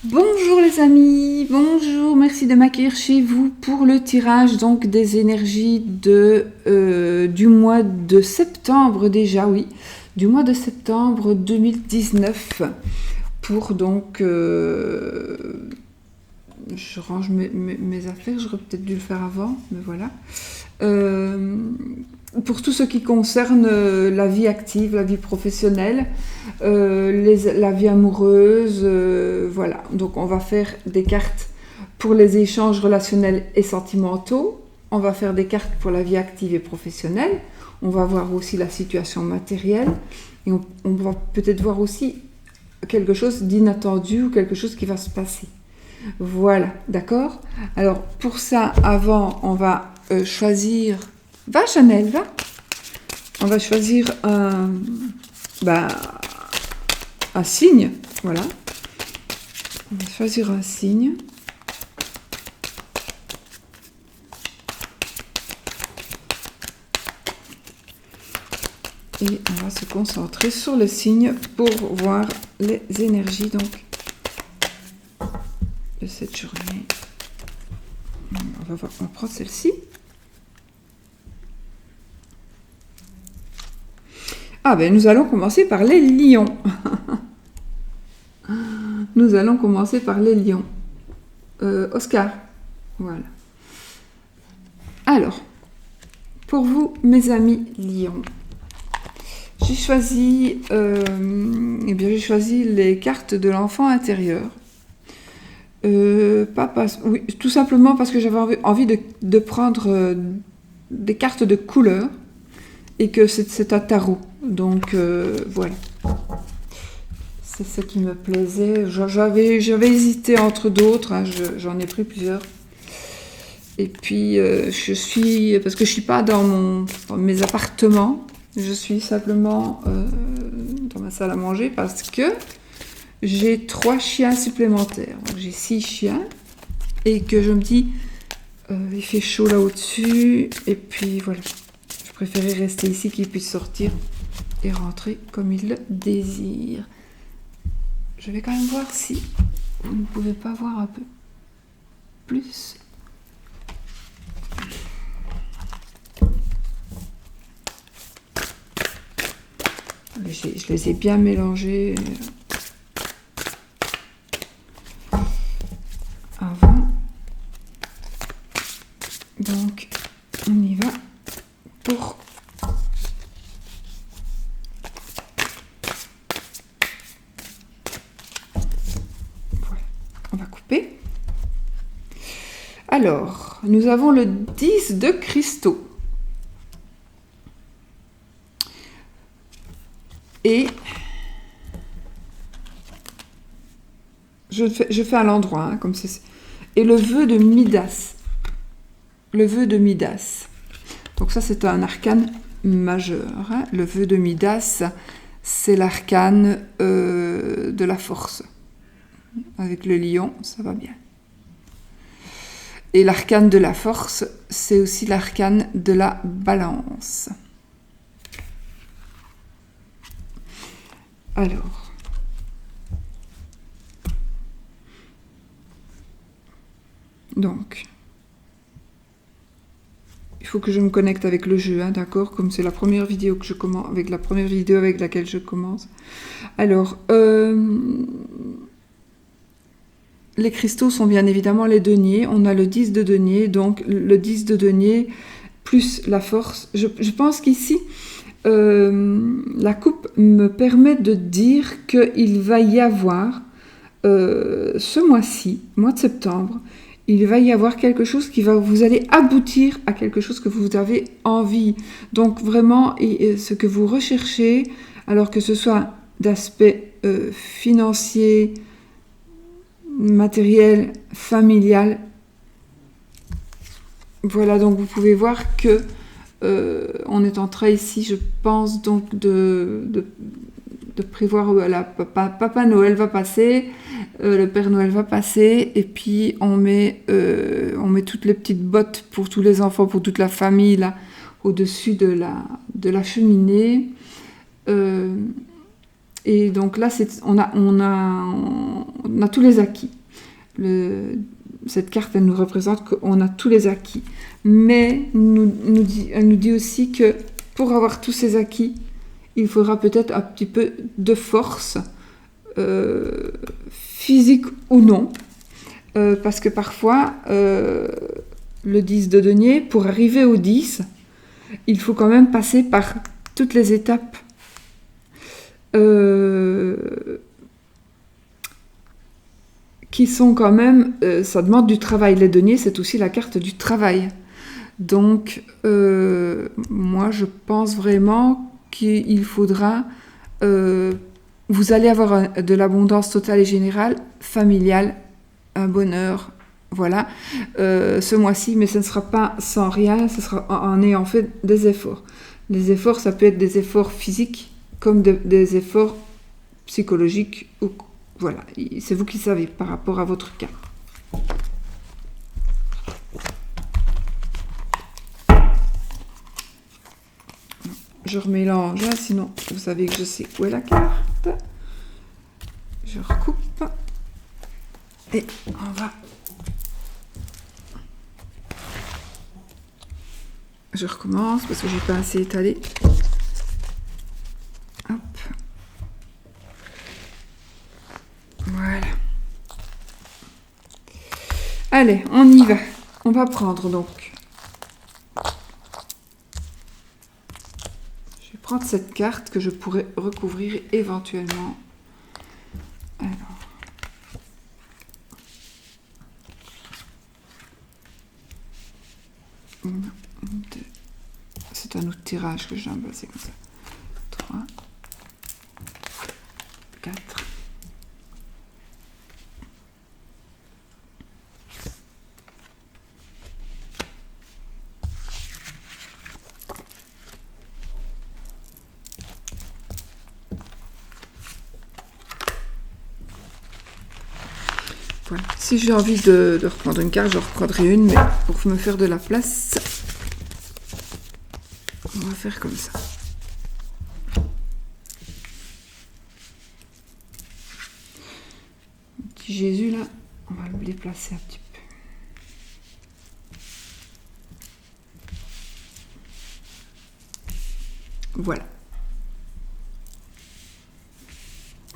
Bonjour les amis, bonjour, merci de m'accueillir chez vous pour le tirage donc des énergies du mois de septembre déjà, oui, du mois de septembre 2019 pour donc, je range mes affaires, j'aurais peut-être dû le faire avant, mais voilà. Euh, pour tout ce qui concerne la vie active, la vie professionnelle, la vie amoureuse, voilà. Donc on va faire des cartes pour les échanges relationnels et sentimentaux, on va faire des cartes pour la vie active et professionnelle, on va voir aussi la situation matérielle, et on va peut-être voir aussi quelque chose d'inattendu ou quelque chose qui va se passer. Voilà, d'accord. Alors pour ça, avant, on va choisir... Va Chanel, va. On va choisir un signe, voilà. On va choisir un signe. Et on va se concentrer sur le signe pour voir les énergies donc de cette journée. On va prendre celle-ci. Ah ben nous allons commencer par les lions. Nous allons commencer par les lions. Oscar, voilà. Alors, pour vous, mes amis lions, j'ai choisi les cartes de l'enfant intérieur. Oui, tout simplement parce que j'avais envie de prendre des cartes de couleur et que c'est un tarot. Donc voilà. C'est ce qui me plaisait. J'avais hésité entre d'autres, hein, j'en ai pris plusieurs. Et puis parce que je suis pas dans mes appartements, je suis simplement dans ma salle à manger parce que j'ai 3 chiens supplémentaires. Donc j'ai 6 chiens et que je me dis il fait chaud là au-dessus et puis voilà. Je préférais rester ici qu'ils puissent sortir et rentrer comme ils le désirent. Je vais quand même voir si vous ne pouvez pas voir un peu plus. Je les ai bien mélangés avant. Donc, on y va pour... Voilà, on va couper. Alors, nous avons le 10 de cristaux. Et je fais à l'endroit, hein, comme ceci. Et le vœu de Midas. Le vœu de Midas. Donc ça, c'est un arcane majeur. Hein. Le vœu de Midas, c'est l'arcane de la force. Avec le lion, ça va bien. Et l'arcane de la force, c'est aussi l'arcane de la balance. Alors, donc, il faut que je me connecte avec le jeu, hein, d'accord? Comme c'est la première vidéo que je commence, avec laquelle je commence. Alors, les cristaux sont bien évidemment les deniers. On a le 10 de denier, donc le 10 de denier plus la force. Je pense qu'ici, la coupe me permet de dire qu'il va y avoir, ce mois-ci, mois de septembre, il va y avoir quelque chose vous allez aboutir à quelque chose que vous avez envie. Donc vraiment, ce que vous recherchez, alors que ce soit d'aspect financier, matériel, familial. Voilà, donc vous pouvez voir que on est en train ici, je pense, donc de prévoir, Papa Noël va passer, le Père Noël va passer, et puis on met toutes les petites bottes pour tous les enfants, pour toute la famille, là, au-dessus de la cheminée. Et donc là, on a tous les acquis. Cette carte, elle nous représente qu'on a tous les acquis. Mais elle nous dit aussi que pour avoir tous ces acquis, il faudra peut-être un petit peu de force, physique ou non. Parce que parfois, le 10 de denier, pour arriver au 10, il faut quand même passer par toutes les étapes qui sont quand même... ça demande du travail. Les deniers, c'est aussi la carte du travail. Donc, moi, je pense vraiment qu'il faudra... vous allez avoir de l'abondance totale et générale, familiale, un bonheur, voilà, ce mois-ci, mais ce ne sera pas sans rien, ce sera en ayant fait des efforts. Les efforts, ça peut être des efforts physiques, comme des efforts psychologiques, ou, voilà, c'est vous qui savez par rapport à votre cas. Je remélange, hein, sinon vous savez que je sais où est la carte. Je recoupe. Et on va... Je recommence parce que j'ai pas assez étalé. Hop. Voilà. Allez, on y va. On va prendre donc. Je vais prendre cette carte que je pourrais recouvrir éventuellement. Alors. C'est un autre tirage que j'ai embassé comme ça. 3, 4. Voilà. Si j'ai envie de reprendre une carte, je reprendrai une, mais pour me faire de la place, on va faire comme ça. Le petit Jésus, là, on va le déplacer un petit peu. Voilà.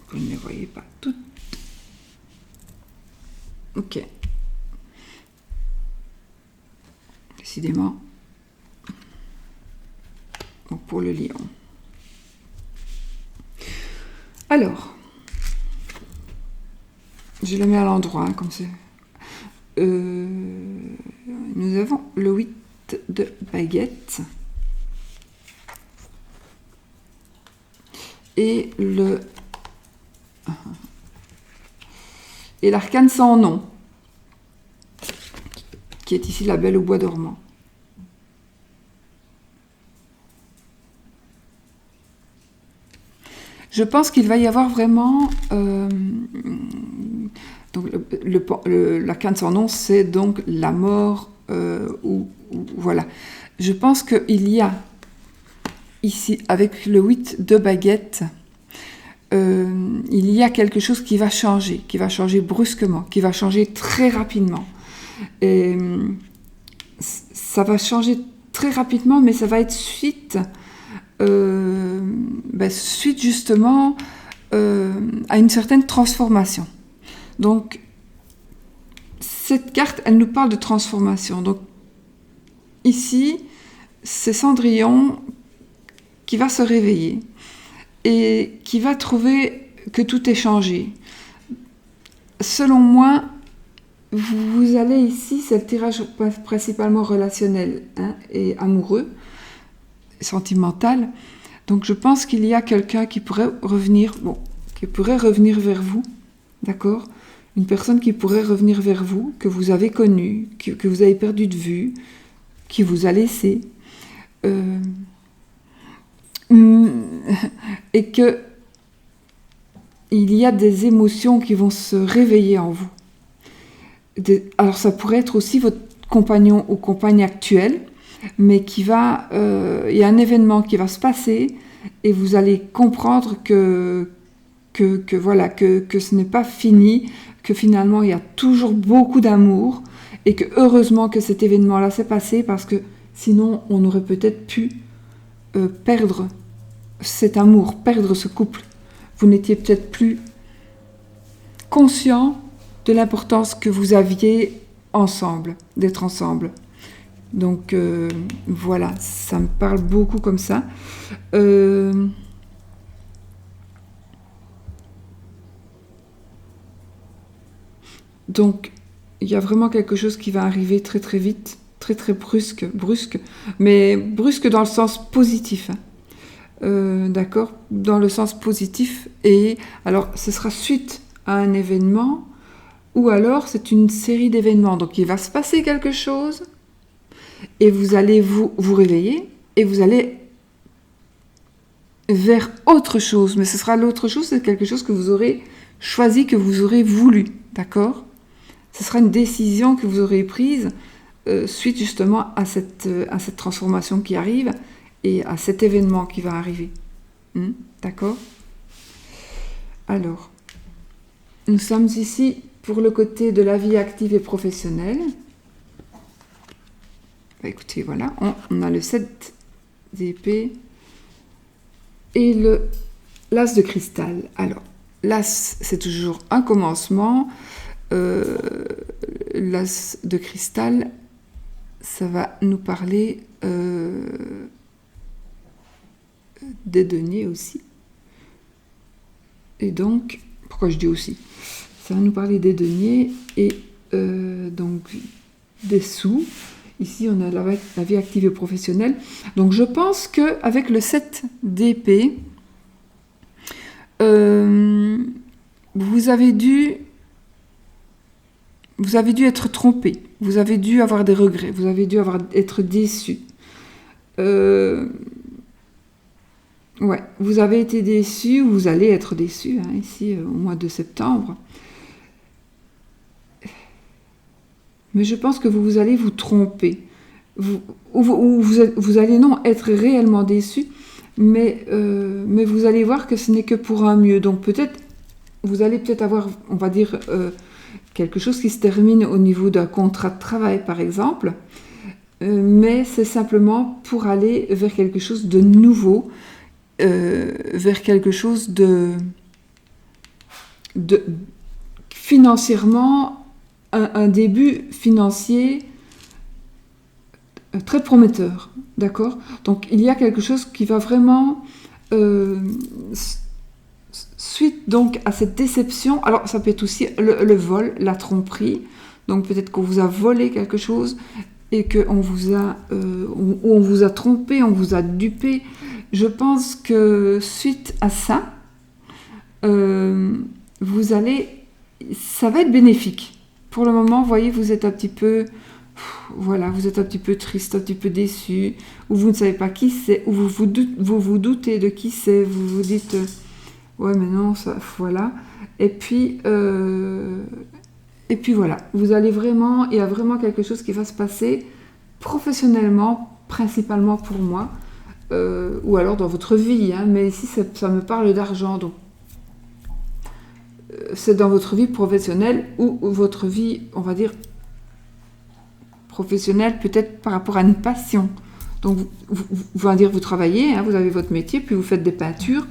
Vous ne les voyez pas toutes. Ok. Décidément. Donc pour le lion. Alors, je le mets à l'endroit, hein, comme ça. Nous avons le 8 de baguette. Et le... Et l'arcane sans nom, qui est ici la Belle au bois dormant. Je pense qu'il va y avoir vraiment... donc l'arcane sans nom, c'est donc la mort, voilà. Je pense qu'il y a ici, avec le 8 de baguette, il y a quelque chose qui va changer brusquement, qui va changer très rapidement. Et ça va changer très rapidement, mais ça va être suite justement à une certaine transformation. Donc, cette carte, elle nous parle de transformation. Donc, ici, c'est Cendrillon qui va se réveiller et qui va trouver que tout est changé. Selon moi, vous allez ici, c'est le tirage principalement relationnel, hein, et amoureux, sentimental. Donc je pense qu'il y a quelqu'un qui pourrait revenir, vers vous, d'accord? Une personne qui pourrait revenir vers vous, que vous avez connue, que vous avez perdu de vue, qui vous a laissé. Et que il y a des émotions qui vont se réveiller en vous. Alors ça pourrait être aussi votre compagnon ou compagne actuelle, mais il y a un événement qui va se passer et vous allez comprendre que voilà, que ce n'est pas fini, que finalement il y a toujours beaucoup d'amour et que heureusement que cet événement-là s'est passé parce que sinon on aurait peut-être pu perdre cet amour, perdre ce couple. Vous n'étiez peut-être plus conscient de l'importance que vous aviez ensemble, d'être ensemble. Donc voilà, ça me parle beaucoup comme ça. Donc il y a vraiment quelque chose qui va arriver très très vite, très très brusque, mais brusque dans le sens positif. D'accord, dans le sens positif. Et alors ce sera suite à un événement ou alors c'est une série d'événements. Donc il va se passer quelque chose et vous allez vous réveiller et vous allez vers autre chose. Mais ce sera l'autre chose, c'est quelque chose que vous aurez choisi, que vous aurez voulu. D'accord ? Ce sera une décision que vous aurez prise suite justement à cette transformation qui arrive et à cet événement qui va arriver. D'accord ? Alors, nous sommes ici pour le côté de la vie active et professionnelle. Bah, écoutez, voilà, on a le 7 d'épée et l'as de cristal. Alors, l'as, c'est toujours un commencement. L'as de cristal, ça va nous parler des deniers aussi. Et donc, pourquoi je dis aussi ? Ça va nous parler des deniers et donc des sous. Ici, on a la vie active et professionnelle. Donc, je pense qu'avec le 7 d'épée, vous avez dû être trompé. Vous avez dû avoir des regrets. Vous avez dû être déçu. Ouais, vous avez été déçu, ou vous allez être déçu, ici, au mois de septembre. Mais je pense que vous allez vous tromper. Vous allez non être réellement déçu, mais vous allez voir que ce n'est que pour un mieux. Donc peut-être, vous allez peut-être avoir, on va dire, quelque chose qui se termine au niveau d'un contrat de travail, par exemple. Mais c'est simplement pour aller vers quelque chose de nouveau, vers quelque chose de financièrement, un début financier très prometteur, d'accord ? Donc il y a quelque chose qui va vraiment suite donc à cette déception. Alors ça peut être aussi le vol, la tromperie. Donc peut-être qu'on vous a volé quelque chose et qu'on vous a on vous a trompé, on vous a dupé. Je pense que suite à ça, ça va être bénéfique. Pour le moment, vous voyez, vous êtes un petit peu, voilà, vous êtes un petit peu triste, un petit peu déçu, ou vous ne savez pas qui c'est, ou vous vous doutez de qui c'est, vous vous dites, ouais, mais non, ça, voilà. Et puis voilà, il y a vraiment quelque chose qui va se passer professionnellement, principalement pour moi, ou alors dans votre vie, mais ici ça me parle d'argent, donc c'est dans votre vie professionnelle ou votre vie, on va dire, professionnelle, peut-être par rapport à une passion. Donc, vous travaillez, vous avez votre métier, puis vous faites des peintures,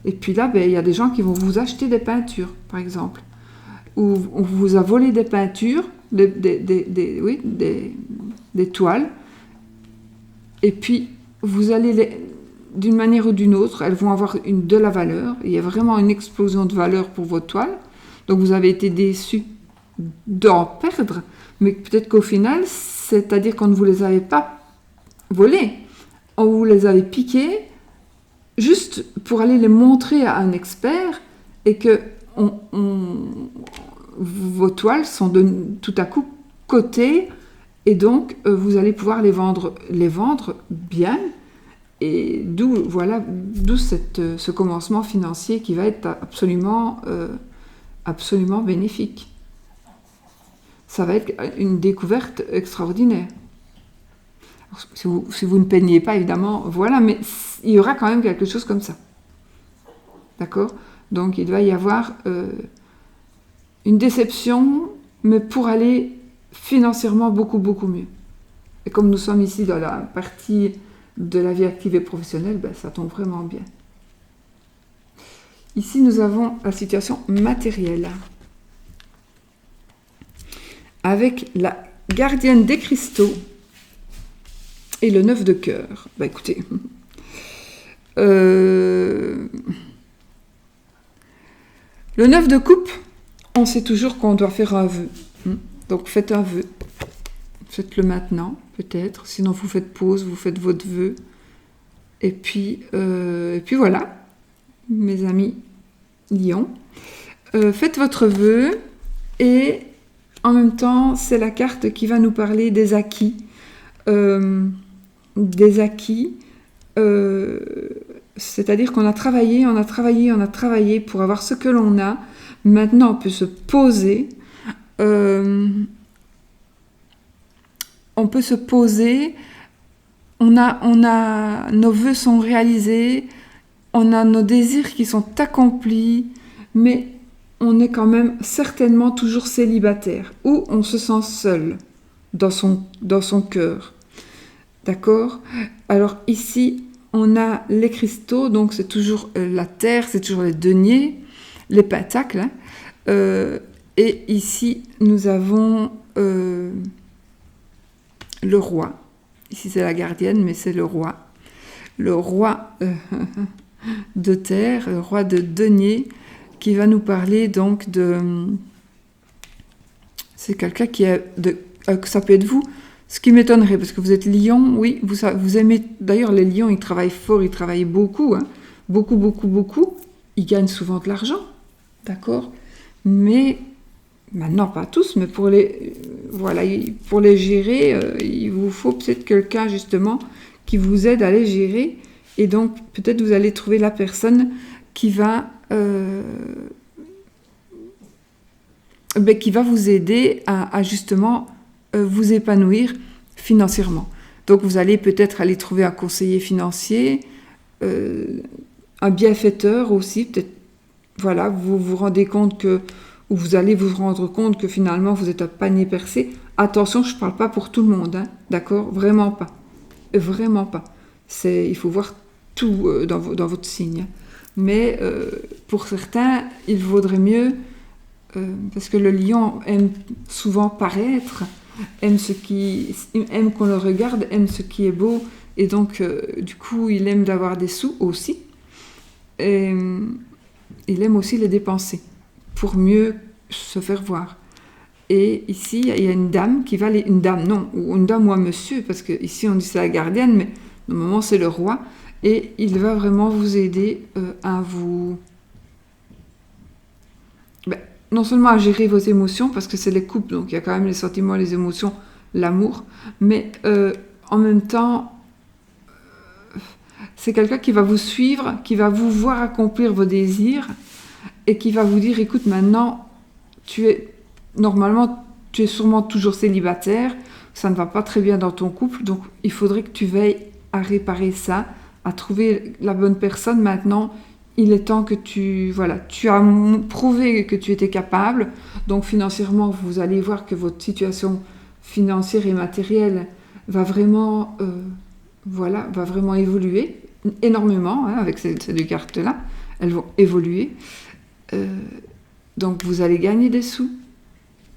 et puis là, il y a des gens qui vont vous acheter des peintures, par exemple. Ou on vous a volé des peintures, des toiles, et puis vous allez d'une manière ou d'une autre, elles vont avoir de la valeur. Il y a vraiment une explosion de valeur pour vos toiles. Donc vous avez été déçus d'en perdre, mais peut-être qu'au final, c'est-à-dire qu'on ne vous les avait pas volées, on vous les avait piquées juste pour aller les montrer à un expert et que vos toiles sont tout à coup cotées et donc vous allez pouvoir les vendre bien. Et d'où ce commencement financier qui va être absolument bénéfique. Ça va être une découverte extraordinaire. Alors, si vous ne peignez pas, évidemment, voilà, mais il y aura quand même quelque chose comme ça. D'accord ? Donc il va y avoir une déception, mais pour aller financièrement beaucoup, beaucoup mieux. Et comme nous sommes ici dans la partie de la vie active et professionnelle, ben, ça tombe vraiment bien. Ici, nous avons la situation matérielle. Avec la gardienne des cristaux et le 9 de cœur. Ben, écoutez, le 9 de coupe, on sait toujours qu'on doit faire un vœu. Donc faites un vœu. Faites-le maintenant, peut-être. Sinon, vous faites pause, vous faites votre vœu. Et puis voilà, mes amis Lion. Faites votre vœu et en même temps, c'est la carte qui va nous parler des acquis. C'est-à-dire qu'on a travaillé pour avoir ce que l'on a. Maintenant, on peut se poser. On a nos vœux sont réalisés, on a nos désirs qui sont accomplis, mais on est quand même certainement toujours célibataire, ou on se sent seul dans son cœur. D'accord ? Alors ici, on a les cristaux, donc c'est toujours la terre, c'est toujours les deniers, les pentacles. Et ici, nous avons le roi. Ici, c'est la gardienne, mais c'est le roi. Le roi de terre, le roi de denier, qui va nous parler donc de... C'est quelqu'un qui est... ça peut être vous. Ce qui m'étonnerait, parce que vous êtes lion, oui, vous aimez... D'ailleurs, les lions, ils travaillent fort, ils travaillent beaucoup. Hein, beaucoup, beaucoup, beaucoup. Ils gagnent souvent de l'argent. D'accord ? Mais... Maintenant, pas tous, mais pour les gérer, il vous faut peut-être quelqu'un, justement, qui vous aide à les gérer. Et donc, peut-être vous allez trouver la personne qui va vous aider à justement vous épanouir financièrement. Donc, vous allez peut-être aller trouver un conseiller financier, un bienfaiteur aussi. Peut-être, voilà, vous vous rendez compte que où vous allez vous rendre compte que finalement vous êtes un panier percé. Attention, je ne parle pas pour tout le monde, hein, d'accord ? Vraiment pas. Vraiment pas. Il faut voir tout dans votre signe. Mais pour certains, il vaudrait mieux, parce que le lion aime souvent paraître, aime qu'on le regarde, aime ce qui est beau, et donc du coup, il aime d'avoir des sous aussi. Et il aime aussi les dépenser pour mieux se faire voir. Et ici, il y a une dame qui va... Une dame ou un monsieur, parce que ici on dit c'est la gardienne, mais normalement c'est le roi, et il va vraiment vous aider à vous... non seulement à gérer vos émotions, parce que c'est les couples, donc il y a quand même les sentiments, les émotions, l'amour, mais en même temps, c'est quelqu'un qui va vous suivre, qui va vous voir accomplir vos désirs, et qui va vous dire, écoute, maintenant, tu es sûrement toujours célibataire, ça ne va pas très bien dans ton couple, donc il faudrait que tu veilles à réparer ça, à trouver la bonne personne. Maintenant, il est temps que tu as prouvé que tu étais capable, donc financièrement, vous allez voir que votre situation financière et matérielle va vraiment évoluer énormément, hein, avec ces deux cartes-là, elles vont évoluer. Donc vous allez gagner des sous,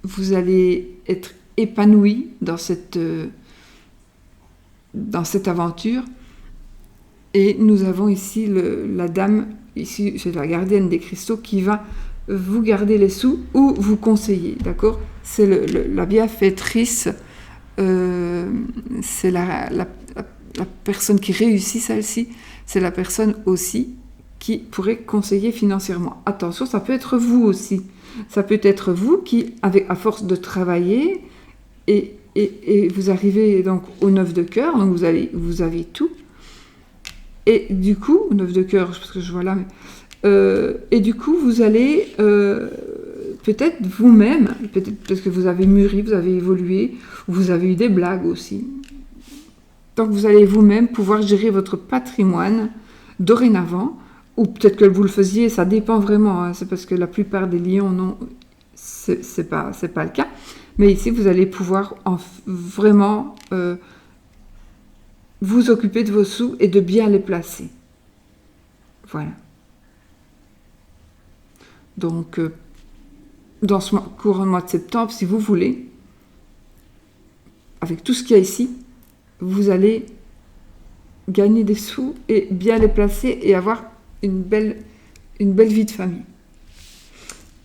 vous allez être épanoui dans cette aventure. Et nous avons ici la dame, ici c'est la gardienne des cristaux, qui va vous garder les sous ou vous conseiller, d'accord ? C'est la bienfaitrice, c'est la personne qui réussit, celle-ci, c'est la personne aussi qui pourrait conseiller financièrement. Attention, ça peut être vous aussi. Ça peut être vous qui, à force de travailler, et vous arrivez donc au 9 de cœur, donc vous avez tout. Et du coup, 9 de cœur, parce que je vois là, et du coup, vous allez peut-être vous-même, peut-être parce que vous avez mûri, vous avez évolué, vous avez eu des blagues aussi. Donc vous allez vous-même pouvoir gérer votre patrimoine dorénavant, ou peut-être que vous le faisiez, ça dépend vraiment, hein, c'est parce que la plupart des lions, non, c'est pas le cas. Mais ici, vous allez pouvoir vraiment vous occuper de vos sous et de bien les placer. Voilà. Donc, dans ce courant mois de septembre, si vous voulez, avec tout ce qu'il y a ici, vous allez gagner des sous et bien les placer et avoir une belle vie de famille.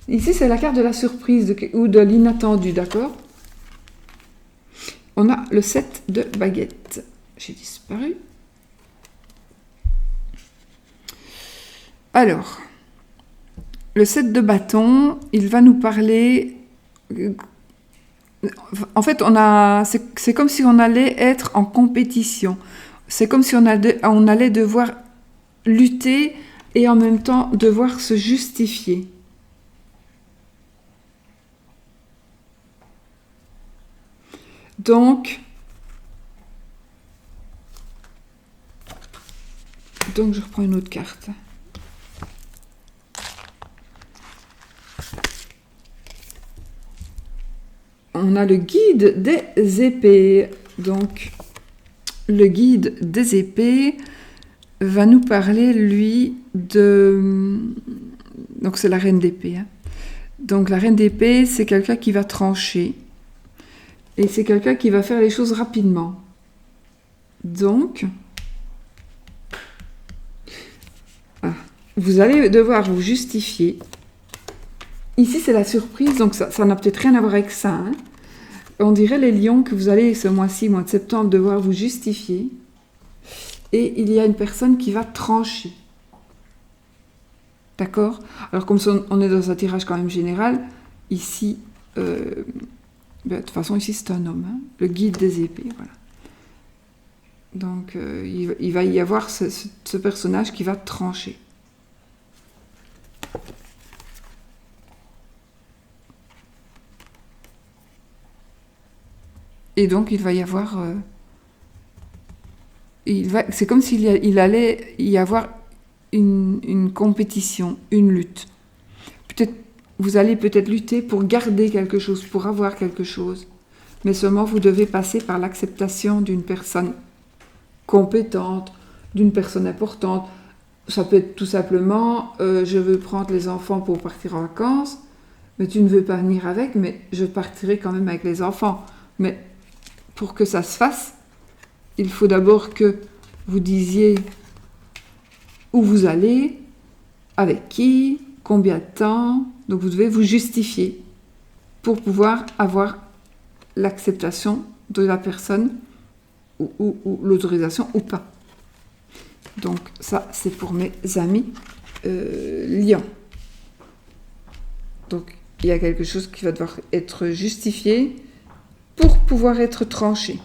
Ici, c'est la carte de la surprise ou de l'inattendu, d'accord? On a le 7 de baguette. J'ai disparu. Alors, le 7 de bâton, il va nous parler... En fait, c'est comme si on allait être en compétition. C'est comme si on allait devoir lutter et en même temps devoir se justifier. Donc, je reprends une autre carte. On a le guide des épées. Donc, le guide des épées va nous parler, lui, de... Donc, c'est la reine d'épée. Hein. Donc, la reine d'épée, c'est quelqu'un qui va trancher. Et c'est quelqu'un qui va faire les choses rapidement. Donc, vous allez devoir vous justifier. Ici, c'est la surprise, donc ça n'a peut-être rien à voir avec ça. Hein. On dirait les lions que vous allez, ce mois-ci, mois de septembre, devoir vous justifier. Et il y a une personne qui va trancher. D'accord? Alors, comme on est dans un tirage quand même général, ici, de toute façon, ici, c'est un homme. Hein, le guide des épées, voilà. Donc, il va y avoir ce personnage qui va trancher. Et donc, il va y avoir... c'est comme s'il allait y avoir une compétition, une lutte. Vous allez peut-être lutter pour garder quelque chose, pour avoir quelque chose. Mais seulement, vous devez passer par l'acceptation d'une personne compétente, d'une personne importante. Ça peut être tout simplement, je veux prendre les enfants pour partir en vacances, mais tu ne veux pas venir avec, mais je partirai quand même avec les enfants. Mais pour que ça se fasse, il faut d'abord que vous disiez où vous allez, avec qui, combien de temps. Donc vous devez vous justifier pour pouvoir avoir l'acceptation de la personne ou l'autorisation ou pas. Donc ça, c'est pour mes amis lions. Donc il y a quelque chose qui va devoir être justifié pour pouvoir être tranché.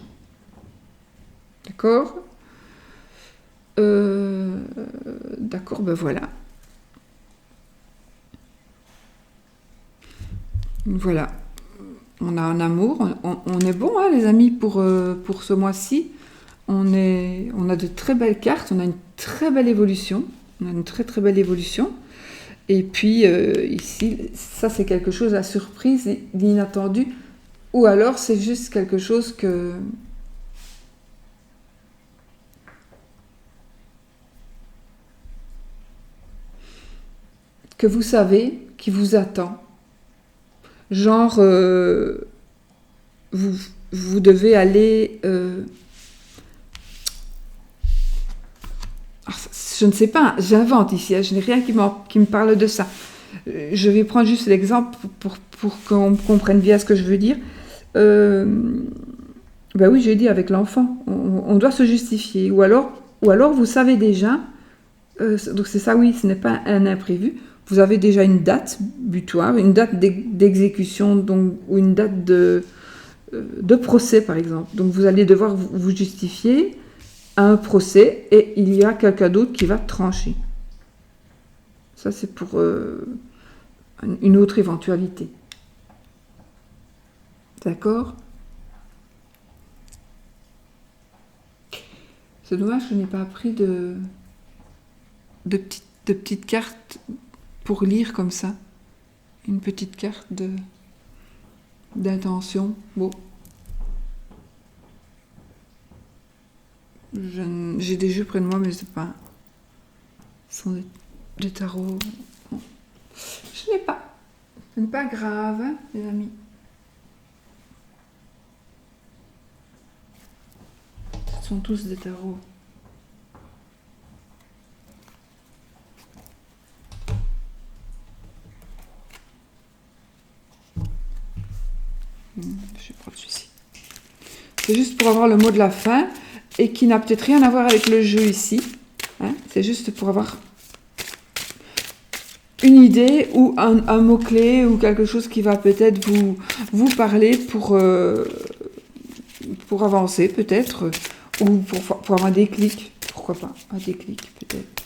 D'accord? D'accord, ben voilà. Voilà. On a un amour. On est bon, hein, les amis, pour ce mois-ci. On a de très belles cartes. On a une très belle évolution. On a une très très belle évolution. Et puis, ici, ça, c'est quelque chose à surprise, d'inattendu. Ou alors, c'est juste quelque chose que vous savez, qui vous attend. Genre, vous devez aller... je ne sais pas, j'invente ici, hein, je n'ai rien qui me parle de ça. Je vais prendre juste l'exemple pour qu'on comprenne bien ce que je veux dire. Ben oui, j'ai dit avec l'enfant, on doit se justifier. Ou alors vous savez déjà, donc c'est ça, oui, ce n'est pas un imprévu. Vous avez déjà une date butoir, une date d'exécution, donc, ou une date de procès, par exemple. Donc vous allez devoir vous justifier à un procès et il y a quelqu'un d'autre qui va trancher. Ça, c'est pour une autre éventualité. D'accord? C'est dommage que je n'ai pas pris de de petites cartes pour lire comme ça. Une petite carte d'intention. Bon. J'ai des jeux près de moi, mais c'est pas... Ce sont des tarots. Bon. Je n'ai pas. Ce n'est pas grave, hein, les amis. Ce sont tous des tarots. Je vais prendre celui-ci. C'est juste pour avoir le mot de la fin et qui n'a peut-être rien à voir avec le jeu ici. Hein, c'est juste pour avoir une idée ou un mot-clé ou quelque chose qui va peut-être vous parler pour avancer peut-être ou pour avoir un déclic. Pourquoi pas un déclic peut-être.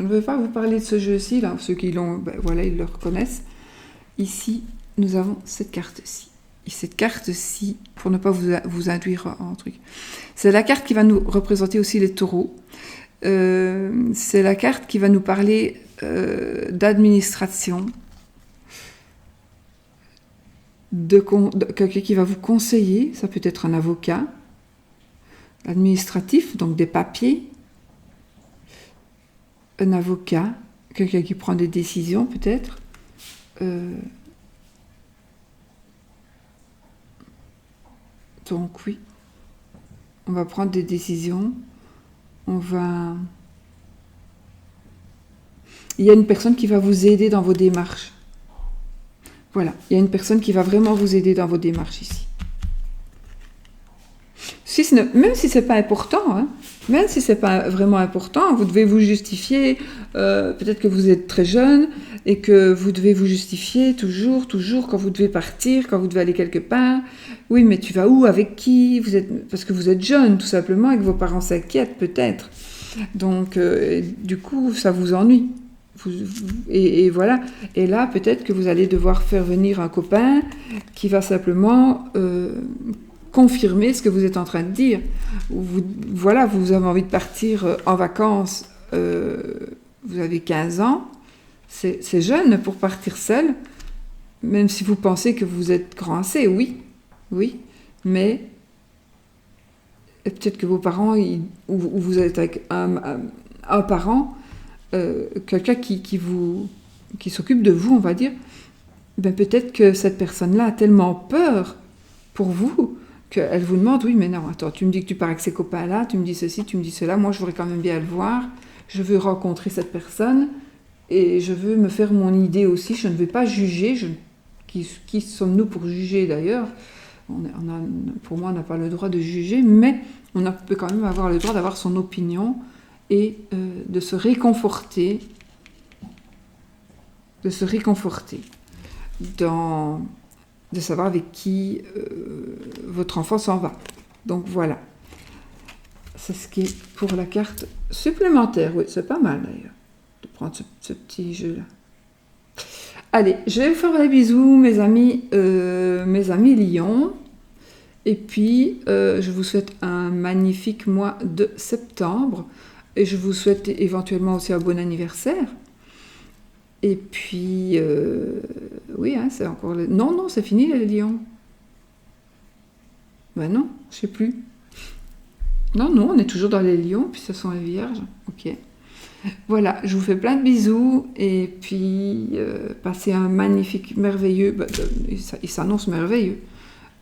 Je ne veux pas vous parler de ce jeu-ci, là, ceux qui l'ont, ben voilà, ils le reconnaissent. Ici, nous avons cette carte-ci. Et cette carte-ci, pour ne pas vous induire en truc, c'est la carte qui va nous représenter aussi les taureaux. C'est la carte qui va nous parler d'administration, de quelqu'un qui va vous conseiller, ça peut être un avocat, administratif, donc des papiers, un avocat, quelqu'un qui prend des décisions peut-être, donc oui, on va prendre des décisions, il y a une personne qui va vous aider dans vos démarches. Voilà, il y a une personne qui va vraiment vous aider dans vos démarches ici. Même si c'est pas important, hein, même si c'est pas vraiment important, vous devez vous justifier. Peut-être que vous êtes très jeune et que vous devez vous justifier toujours, quand vous devez partir, quand vous devez aller quelque part. Oui, mais tu vas où, avec qui? Parce que vous êtes jeune, tout simplement, et que vos parents s'inquiètent peut-être. Donc, du coup, ça vous ennuie. Et voilà. Et là, peut-être que vous allez devoir faire venir un copain qui va simplement confirmer ce que vous êtes en train de dire. Vous avez envie de partir en vacances, vous avez 15 ans, c'est jeune pour partir seul, même si vous pensez que vous êtes grand assez, oui, mais peut-être que vos parents, ou vous êtes avec un parent, quelqu'un qui s'occupe de vous, on va dire, ben peut-être que cette personne-là a tellement peur pour vous qu'elle vous demande, oui, mais non, attends, tu me dis que tu pars avec ces copains-là, tu me dis ceci, tu me dis cela, moi je voudrais quand même bien le voir, je veux rencontrer cette personne, et je veux me faire mon idée aussi, je ne vais pas juger, qui sommes-nous pour juger d'ailleurs? Pour moi, on n'a pas le droit de juger, mais on peut quand même avoir le droit d'avoir son opinion, et de se réconforter, de savoir avec qui votre enfant s'en va. Donc voilà. C'est ce qui est pour la carte supplémentaire. Oui, c'est pas mal d'ailleurs, de prendre ce petit jeu-là. Allez, je vais vous faire des bisous, mes amis lions. Et puis, je vous souhaite un magnifique mois de septembre. Et je vous souhaite éventuellement aussi un bon anniversaire. Et puis, oui, hein, c'est encore... Non, c'est fini les lions. Ben non, je sais plus. Non, on est toujours dans les lions, puis ce sont les vierges. Ok. Voilà, je vous fais plein de bisous. Et puis, passez un magnifique, merveilleux... il s'annonce merveilleux.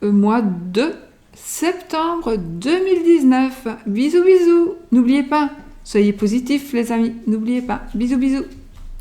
Mois de septembre 2019. Bisous. N'oubliez pas, soyez positifs les amis. N'oubliez pas. Bisous.